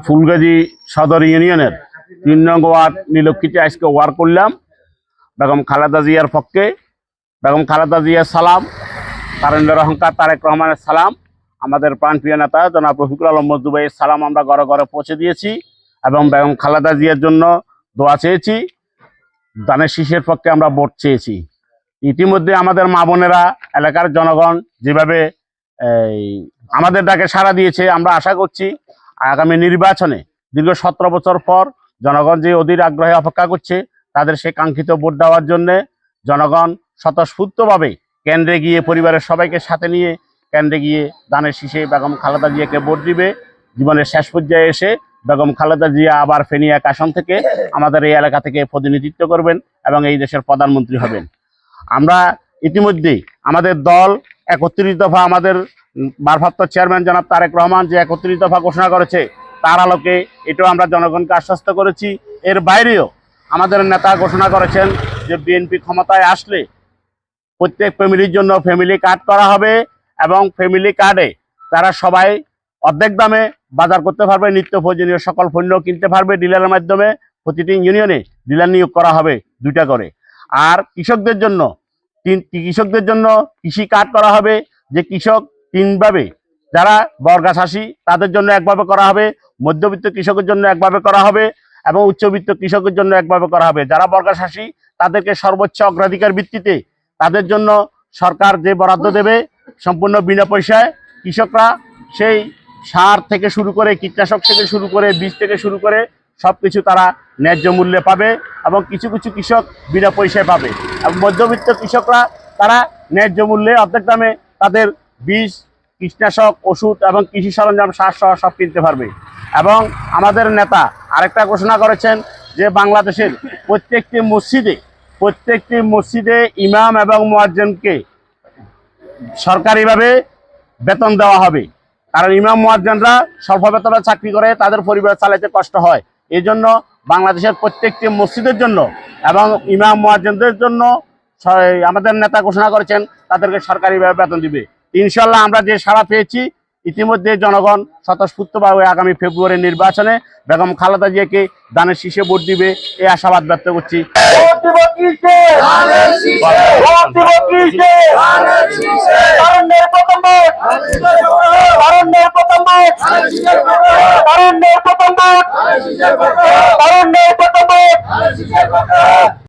ফুলগাজী সদর ইউনিয়নের ৩ নং ওয়ার্ড নীলক্ষীতে আজকে ওয়ার করলাম। বেগম খালেদা জিয়ার পক্ষে, বেগম খালেদা জিয়ার সালাম, তারুণ্যের অহংকার তারেক রহমানের সালাম, আমাদের প্রাণপ্রিয় নেতা জনাব রফিকুল আলম মজদু ভাইয়ের সালাম আমরা ঘরে ঘরে পৌঁছে দিয়েছি এবং বেগম খালেদা জিয়ার জন্য দোয়া চেয়েছি। দানের শীষের পক্ষে আমরা ভোট চেয়েছি। ইতিমধ্যে আমাদের মা বোনেরা, এলাকার জনগণ যেভাবে আমাদের ডাকে সাড়া দিয়েছে, আমরা আশা করছি আগামী নির্বাচনে দীর্ঘ 17 বছর পর জনগণ যে অধীর আগ্রহে অপেক্ষা করছে, তাদের সে কাঙ্ক্ষিত ভোট দেওয়ার জন্য জনগণ স্বতঃস্ফূর্তভাবে কেন্দ্রে গিয়ে পরিবারের সবাইকে সাথে নিয়ে কেন্দ্রে গিয়ে দানের শীষে বেগম খালেদা জিয়াকে ভোট দিবে। জীবনের শেষ পর্যায়ে এসে বেগম খালেদা জিয়া আবার ফেনী এক আসন থেকে আমাদের এই এলাকা থেকে প্রতিনিধিত্ব করবেন এবং এই দেশের প্রধানমন্ত্রী হবেন। আমরা ইতিমধ্যে আমাদের দল 31 দফা, আমাদের ভারপ্রাপ্ত চেয়ারম্যান জনাব তারেক রহমান যে 31 দফা ঘোষণা করেছে, তার আলোকে এটাও আমরা জনগণকে আশ্বস্ত করেছি। এর বাইরেও আমাদের নেতা ঘোষণা করেছেন যে বিএনপি ক্ষমতায় আসলে প্রত্যেক ফ্যামিলির জন্য ফ্যামিলি কার্ড করা হবে এবং ফ্যামিলি কার্ডে তারা সবাই অর্ধেক দামে বাজার করতে পারবে, নিত্য প্রয়োজনীয় সকল পণ্য কিনতে পারবে। ডিলারের মাধ্যমে প্রতিটি ইউনিয়নে ডিলার নিয়োগ করা হবে 2টা করে। আর কৃষকদের জন্য কৃষি কার্ড করা হবে, যে কৃষক 3 ভাবে, যারা বর্গা চাষী তাদের জন্য একভাবে করা হবে, মধ্যবিত্ত কৃষকের জন্য একভাবে করা হবে এবং উচ্চবিত্ত কৃষকের জন্য একভাবে করা হবে। যারা বর্গা চাষী তাদেরকে সর্বোচ্চ অগ্রাধিকার ভিত্তিতে তাদের জন্য সরকার যে বরাদ্দ দেবে সম্পূর্ণ বিনা পয়সায়, কৃষকরা সেই সার থেকে শুরু করে, কীটনাশক থেকে শুরু করে, বীজ থেকে শুরু করে সবকিছু তারা ন্যায্য মূল্যে পাবে এবং কিছু কিছু কৃষক বিনা পয়সায় পাবে। এবং মধ্যবিত্ত কৃষকরা তারা ন্যায্য মূল্যে অর্ধেক দামে তাদের বীজ, কীটনাশক, ওষুধ এবং কৃষি সরঞ্জাম, সার সহ সব কিনতে পারবে। এবং আমাদের নেতা আরেকটা ঘোষণা করেছেন যে বাংলাদেশের প্রত্যেকটি মসজিদে ইমাম এবং মুয়াজ্জিনকে সরকারিভাবে বেতন দেওয়া হবে। কারণ ইমাম মুয়াজ্জিনরা স্বল্প বেতনে চাকরি করে, তাদের পরিবার চালাতে কষ্ট হয়। এই জন্য বাংলাদেশের প্রত্যেকটি মসজিদের জন্য এবং ইমাম মুয়াজ্জিনদের জন্য আমাদের নেতা ঘোষণা করেছেন তাদেরকে সরকারিভাবে বেতন দিবে। ইনশাল্লাহ আমরা যে সাড়া পেয়েছি, ইতিমধ্যে জনগণ স্বতঃস্ফূর্তভাবে আগামী ফেব্রুয়ারি নির্বাচনে বেগম খালেদা জিয়াকে দানের শীষে ভোট দিবে, এই আশাবাদ ব্যক্ত করছি।